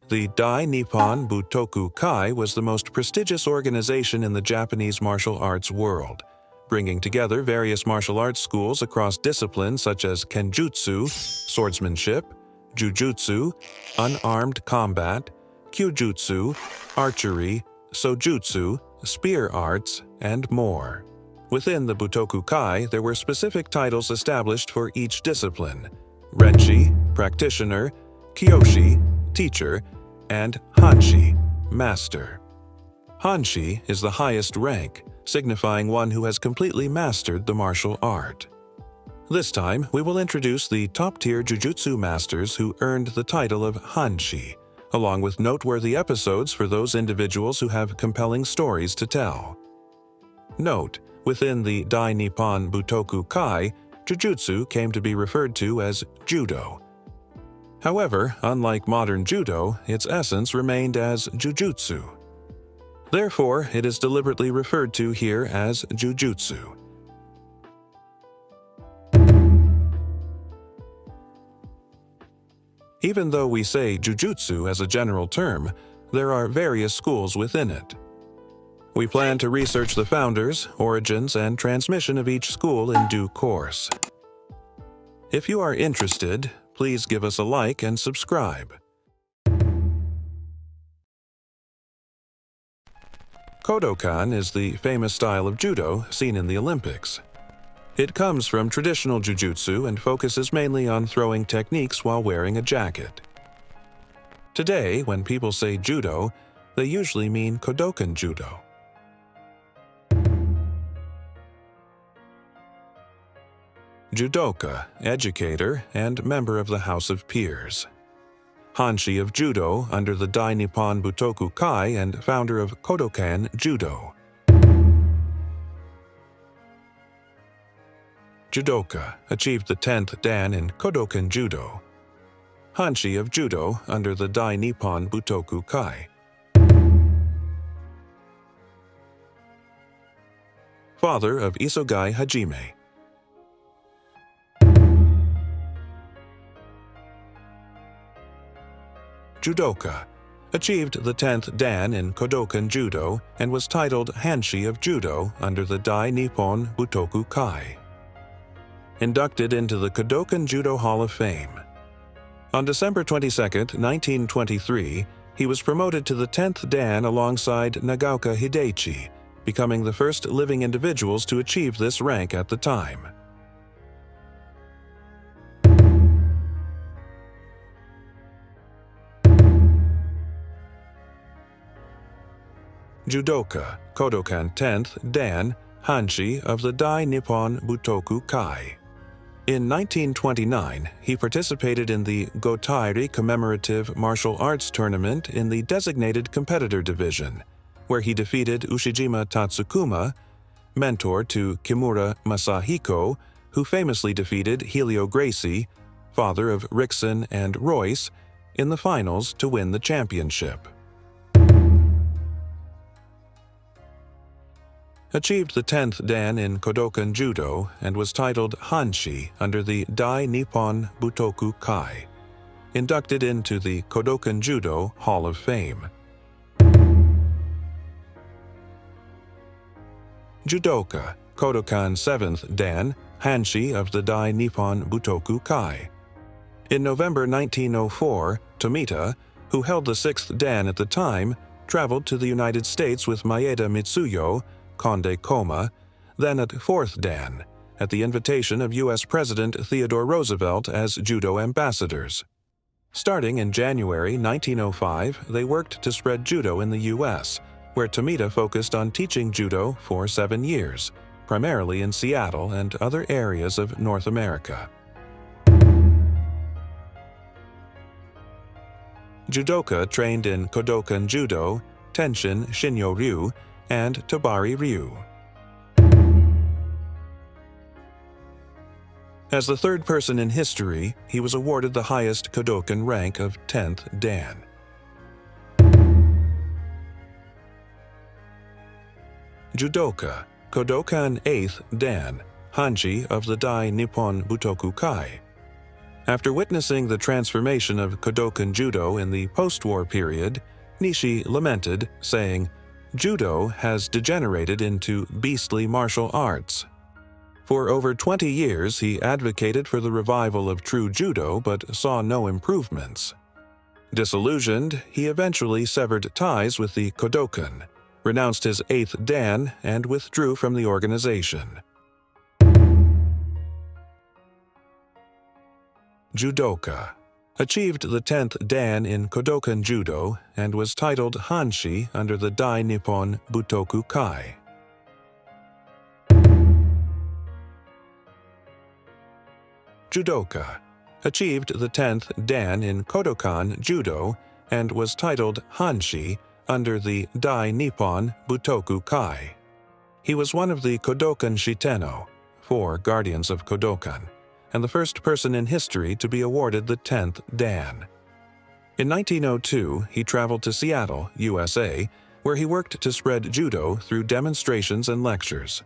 The Dai Nippon Butoku Kai was the most prestigious organization in the Japanese martial arts world, bringing together various martial arts schools across disciplines such as kenjutsu, swordsmanship, jujutsu, unarmed combat, kyujutsu, archery, sojutsu, spear arts, and more. Within the Butoku Kai, there were specific titles established for each discipline: Renshi, practitioner, Kyoshi, teacher, and Hanshi, master. Hanshi is the highest rank, signifying one who has completely mastered the martial art. This time, we will introduce the top-tier jujutsu masters who earned the title of Hanshi, along with noteworthy episodes for those individuals who have compelling stories to tell. Note: within the Dai Nippon Butoku Kai, jujutsu came to be referred to as judo. However, unlike modern judo, its essence remained as jujutsu. Therefore, it is deliberately referred to here as jujutsu. Even though we say jujutsu as a general term, there are various schools within it. We plan to research the founders, origins, and transmission of each school in due course. If you are interested, please give us a like and subscribe. Kodokan is the famous style of judo seen in the Olympics. It comes from traditional jujutsu and focuses mainly on throwing techniques while wearing a jacket. Today, when people say judo, they usually mean Kodokan Judo. Judoka, educator, and member of the House of Peers. Hanshi of Judo under the Dai Nippon Butoku Kai and founder of Kodokan Judo. Judoka achieved the 10th Dan in Kodokan Judo. Hanshi of Judo under the Dai Nippon Butoku Kai. Father of Isogai Hajime. Judoka achieved the 10th Dan in Kodokan Judo and was titled Hanshi of Judo under the Dai Nippon Butoku Kai. Inducted into the Kodokan Judo Hall of Fame. On December 22, 1923, he was promoted to the 10th Dan alongside Nagaoka Hideichi, becoming the first living individuals to achieve this rank at the time. Judoka, Kodokan 10th Dan, Hanshi of the Dai Nippon Butoku Kai. In 1929, he participated in the Gotairi Commemorative Martial Arts Tournament in the Designated Competitor Division, where he defeated Ushijima Tatsukuma, mentor to Kimura Masahiko, who famously defeated Helio Gracie, father of Rickson and Royce, in the finals to win the championship. Achieved the 10th Dan in Kodokan Judo and was titled Hanshi under the Dai Nippon Butoku Kai. Inducted into the Kodokan Judo Hall of Fame. Judoka, Kodokan 7th Dan, Hanshi of the Dai Nippon Butoku Kai. In November 1904, Tomita, who held the 6th Dan at the time, traveled to the United States with Maeda Mitsuyo, Konde Koma, then at 4th Dan, at the invitation of U.S. President Theodore Roosevelt as judo ambassadors. Starting in January 1905, they worked to spread judo in the U.S., where Tomita focused on teaching judo for 7 years, primarily in Seattle and other areas of North America. Judoka trained in Kodokan Judo, Tenshin Yōshin-ryū, and Tabari-ryu. As the third person in history, he was awarded the highest Kodokan rank of 10th Dan. Judoka, Kodokan 8th Dan, Hanshi of the Dai Nippon Butoku Kai. After witnessing the transformation of Kodokan Judo in the post-war period, Nishi lamented, saying, "Judo has degenerated into beastly martial arts." For over 20 years, he advocated for the revival of true Judo but saw no improvements. Disillusioned, he eventually severed ties with the Kōdōkan, renounced his 8th Dan, and withdrew from the organization. Judoka achieved the 10th Dan in Kodokan Judo and was titled Hanshi under the Dai Nippon Butoku Kai. Judoka achieved the 10th Dan in Kodokan Judo and was titled Hanshi under the Dai Nippon Butoku Kai. He was one of the Kodokan Shiteno, 4 guardians of Kodokan, and the first person in history to be awarded the 10th Dan. In 1902, he traveled to Seattle, USA, where he worked to spread Judo through demonstrations and lectures.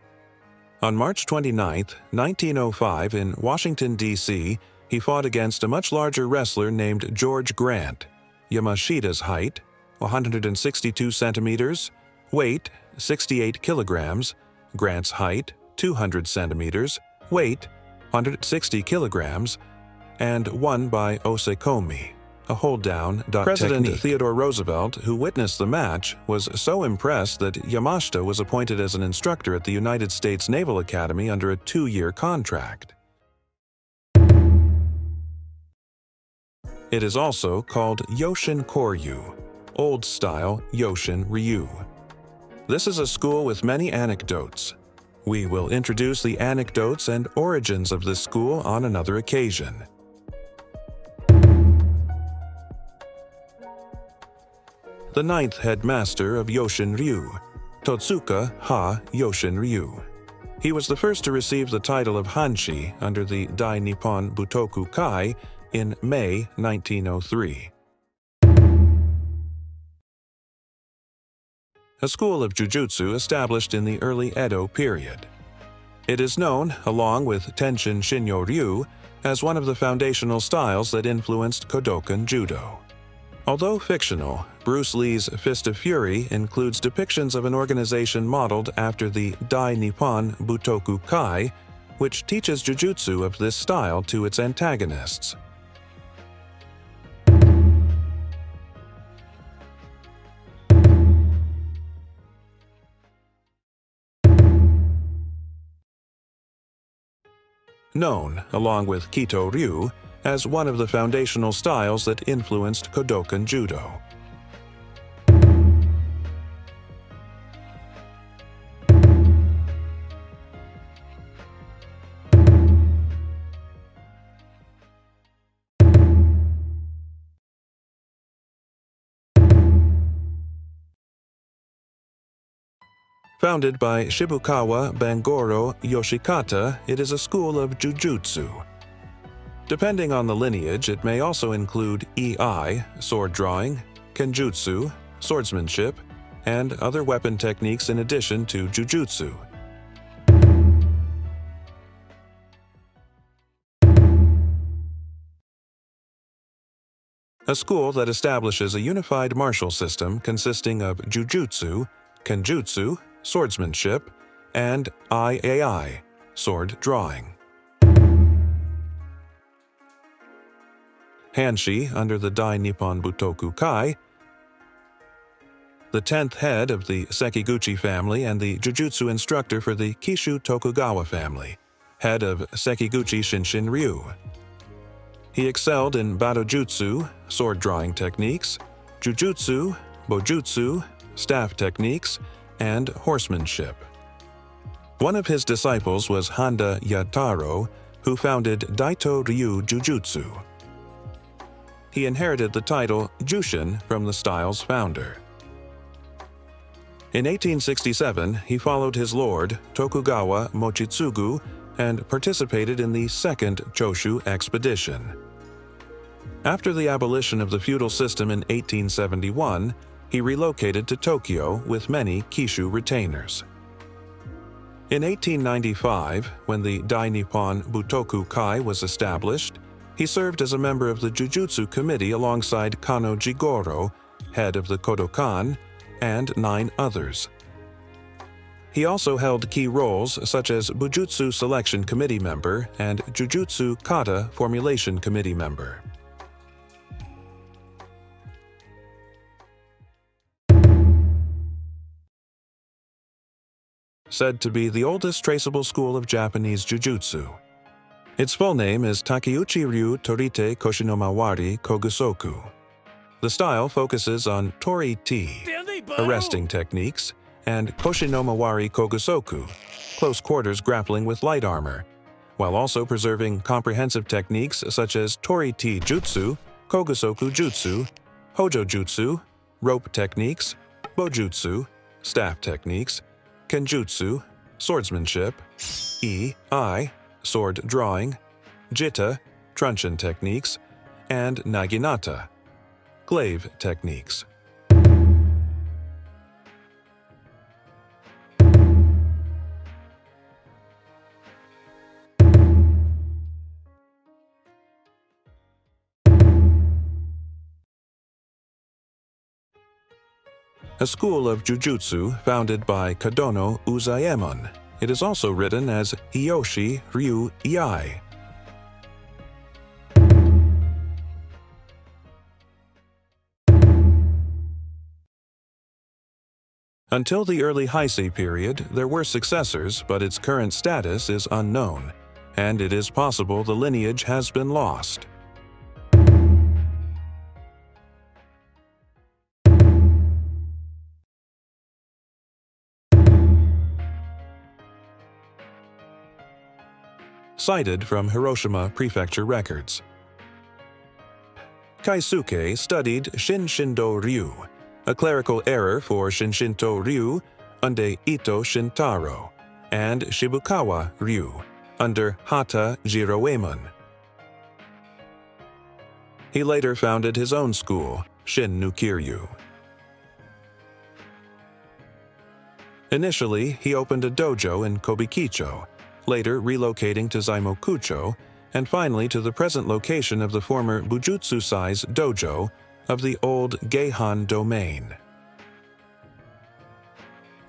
On March 29, 1905, in Washington, D.C., he fought against a much larger wrestler named George Grant. Yamashita's height, 162 centimeters, weight, 68 kilograms, Grant's height, 200 centimeters, weight, 160 kilograms, and won by osekomi, a hold-down President technique. Theodore Roosevelt, who witnessed the match, was so impressed that Yamashita was appointed as an instructor at the United States Naval Academy under a 2-year contract. It is also called Yoshin Ryu, old-style Yoshin Ryu. This is a school with many anecdotes. We will introduce the anecdotes and origins of this school on another occasion. The 9th headmaster of Yoshin Ryu, Totsuka-ha Yoshin Ryu. He was the first to receive the title of Hanshi under the Dai Nippon Butoku Kai in May 1903. A school of Jujutsu established in the early Edo period. It is known, along with Tenshin Yōshin-ryū, as one of the foundational styles that influenced Kodokan Judo. Although fictional, Bruce Lee's Fist of Fury includes depictions of an organization modeled after the Dai Nippon Butoku Kai, which teaches jujutsu of this style to its antagonists. Known, along with Kitō-ryū, as one of the foundational styles that influenced Kodokan Judo. Founded by Shibukawa Bangoro Yoshikata, it is a school of jujutsu. Depending on the lineage, it may also include ei, sword drawing, kenjutsu, swordsmanship, and other weapon techniques in addition to jujutsu. A school that establishes a unified martial system consisting of jujutsu, kenjutsu, swordsmanship, and iai, sword drawing. Hanshi under the Dai Nippon Butoku Kai, the 10th head of the Sekiguchi family and the jujutsu instructor for the Kishu Tokugawa family, head of Sekiguchi Shinshin Ryu. He excelled in Battojutsu, sword drawing techniques, jujutsu, bojutsu, staff techniques, and horsemanship. One of his disciples was Handa Yataro, who founded Daito-ryu Jujutsu. He inherited the title Jushin from the style's founder. In 1867, he followed his lord, Tokugawa Mochitsugu, and participated in the Second Choshu expedition. After the abolition of the feudal system in 1871, he relocated to Tokyo with many Kishu retainers. In 1895, when the Dai Nippon Butoku Kai was established, He served as a member of the Jujutsu committee alongside Kano Jigoro, head of the Kodokan, and 9 others. He also held key roles such as Bujutsu Selection Committee member and Jujutsu Kata Formulation Committee member. Said to be the oldest traceable school of Japanese Jujutsu. Its full name is Takeuchi-ryū Torite Koshinomawari Kogusoku. The style focuses on Tori-T, arresting techniques, and Koshinomawari Kogusoku, close quarters grappling with light armor, while also preserving comprehensive techniques such as Tori-T Jutsu, Kogusoku Jutsu, Hojo Jutsu, rope techniques, Bojutsu, staff techniques, Kenjutsu, swordsmanship, I, sword drawing, Jita, truncheon techniques, and Naginata, glaive techniques. A school of Jujutsu founded by Kadono Uzaemon. It is also written as Hiyoshi Ryu Iai. Until the early Heisei period, there were successors, but its current status is unknown, and it is possible the lineage has been lost. Cited from Hiroshima Prefecture records. Kaisuke studied Shinshindo Ryu, a clerical error for Shinshinto Ryu under Ito Shintaro, and Shibukawa Ryu under Hata Jiroemon. He later founded his own school, Shin Nuki Ryu. Initially, he opened a dojo in Kobikicho, later relocating to Zaimokucho, and finally to the present location of the former Bujutsu-size dojo of the old Geihan domain.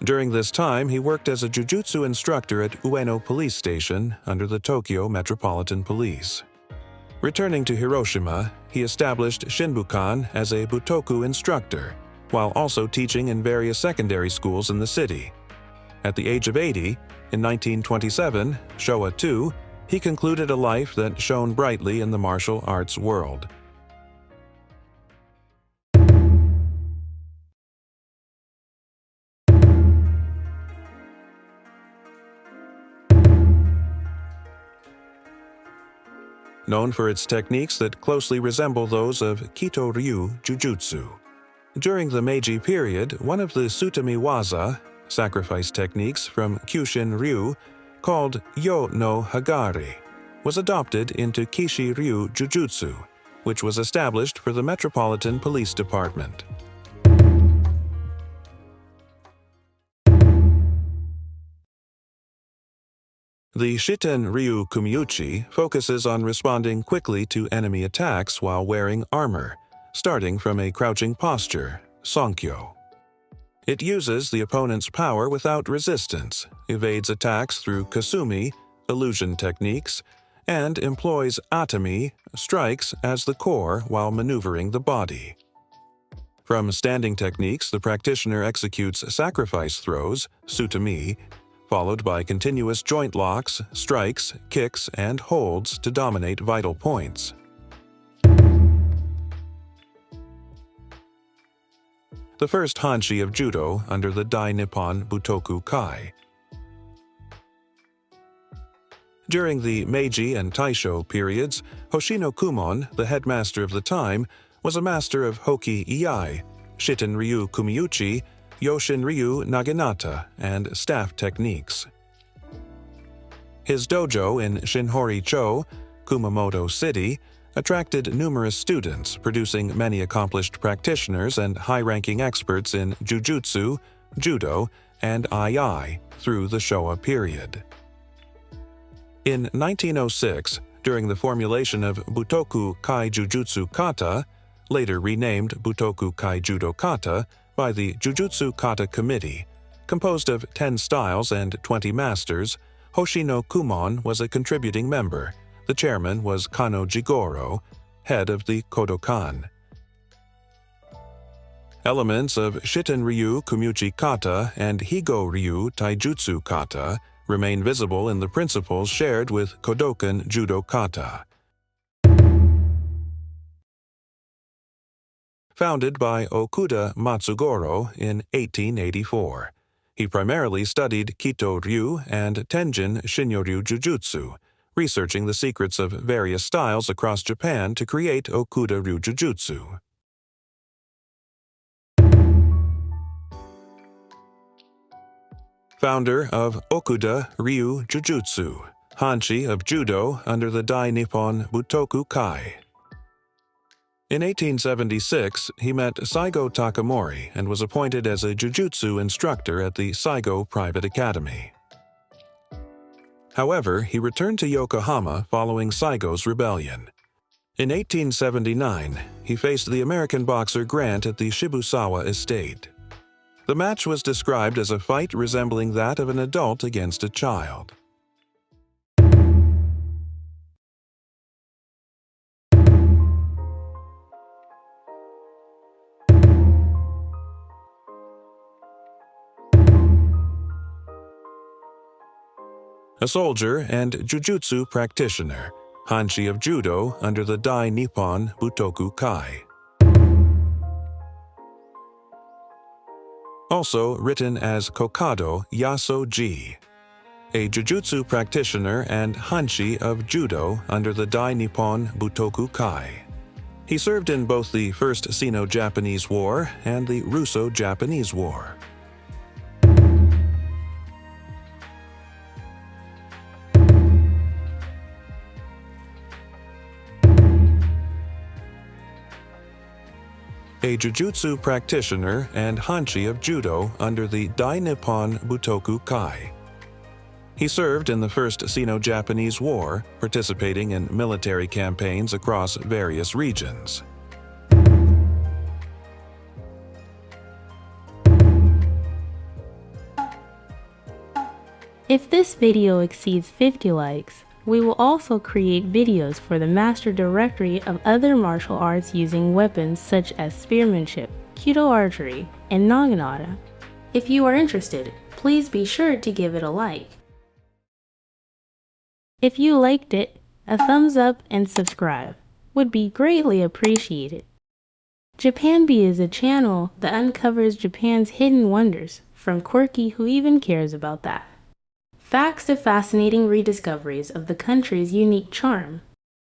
During this time, he worked as a jujutsu instructor at Ueno Police Station under the Tokyo Metropolitan Police. Returning to Hiroshima, he established Shinbukan as a Butoku instructor, while also teaching in various secondary schools in the city. At the age of 80, in 1927, Showa II, he concluded a life that shone brightly in the martial arts world. Known for its techniques that closely resemble those of Kitō-ryū Jujutsu. During the Meiji period, one of the Sutami Waza, sacrifice techniques from Kyushin Ryu, called Yo no Hagari, was adopted into Kishi-ryu Jujutsu, which was established for the Metropolitan Police Department. The Shiten Ryu Kumiuchi focuses on responding quickly to enemy attacks while wearing armor, starting from a crouching posture, Sonkyo. It uses the opponent's power without resistance, evades attacks through kasumi, illusion techniques, and employs atami, strikes, as the core while maneuvering the body. From standing techniques, the practitioner executes sacrifice throws, sutami, followed by continuous joint locks, strikes, kicks, and holds to dominate vital points. The first Hanshi of Judo under the Dai Nippon Butoku Kai. During the Meiji and Taisho periods, Hoshino Kumon, the headmaster of the time, was a master of Hoki Iai, Shiten Ryu Kumiuchi, Yoshin Ryu Naginata, and staff techniques. His dojo in Shinhori-cho, Kumamoto City, attracted numerous students, producing many accomplished practitioners and high-ranking experts in Jujutsu, Judo, and II through the Showa period. In 1906, during the formulation of Butoku Kai Jujutsu Kata, later renamed Butoku Kai Judo Kata, by the Jujutsu Kata Committee. Composed of 10 styles and 20 masters, Hoshino Kumon was a contributing member. The chairman was Kano Jigoro, head of the Kōdōkan. Elements of Shiten Ryu Kumuchi Kata and Higo Ryu Taijutsu Kata remain visible in the principles shared with Kodokan Judo Kata. Founded by Okuda Matsugoro in 1884. He primarily studied Kitō-ryū and Tenjin Shinryu Jujutsu, researching the secrets of various styles across Japan to create Okuda-ryū Jujutsu. Founder of Okuda-ryū Jujutsu, Hanshi of Judo under the Dai Nippon Butoku Kai. In 1876, he met Saigo Takamori and was appointed as a jujutsu instructor at the Saigo Private Academy. However, he returned to Yokohama following Saigo's rebellion. In 1879, he faced the American boxer Grant at the Shibusawa estate. The match was described as a fight resembling that of an adult against a child. A soldier and jujutsu practitioner, Hanshi of Judo under the Dai Nippon Butoku Kai. Also written as Kokado Yaso-ji, a jujutsu practitioner and Hanshi of Judo under the Dai Nippon Butoku Kai. He served in both the First Sino-Japanese War and the Russo-Japanese War. A jujutsu practitioner and Hanshi of Judo under the Dai Nippon Butoku Kai. He served in the First Sino-Japanese War, participating in military campaigns across various regions. If this video exceeds 50 likes, we will also create videos for the master directory of other martial arts using weapons such as spearmanship, Kyudo archery, and naginata. If you are interested, please be sure to give it a like. If you liked it, a thumbs up and subscribe would be greatly appreciated. Japanby is a channel that uncovers Japan's hidden wonders from Quirky who even cares about that. Facts to fascinating rediscoveries of the country's unique charm.